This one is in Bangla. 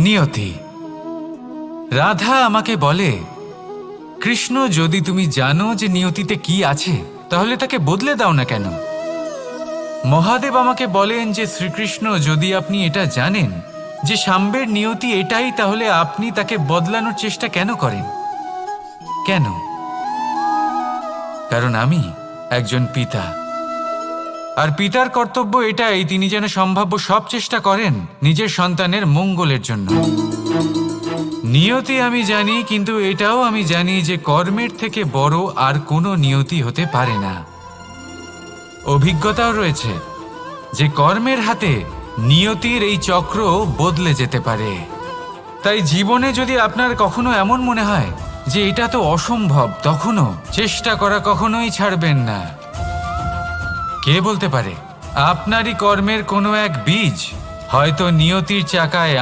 নিয়তি। রাধা আমাকে বলে, কৃষ্ণ, যদি তুমি জানো যে নিয়তিতে কি আছে তাহলে তাকে বদলে দাও না কেন? মহাদেব আমাকে বলেন যে শ্রীকৃষ্ণ, যদি আপনি এটা জানেন যে সাম্বের নিয়তি এটাই, তাহলে আপনি তাকে বদলানোর চেষ্টা কেন করেন? কেন? কারণ আমি একজন পিতা, আর পিতার কর্তব্য এটাই, তিনি যেন সম্ভাব্য সব চেষ্টা করেন নিজের সন্তানের মঙ্গলের জন্য। নিয়তি আমি জানি, কিন্তু এটাও আমি জানি যে কর্মের থেকে বড় আর কোনো নিয়তি হতে পারে না। অভিজ্ঞতাও রয়েছে যে কর্মের হাতে নিয়তির এই চক্র বদলে যেতে পারে। তাই জীবনে যদি আপনার কখনো এমন মনে হয় যে এটা তো অসম্ভব, তখনও চেষ্টা করা কখনোই ছাড়বেন না। কে বলতে পারে আপনারই কর্মের কোনো এক বীজ হয়তো নিয়তির চাকায়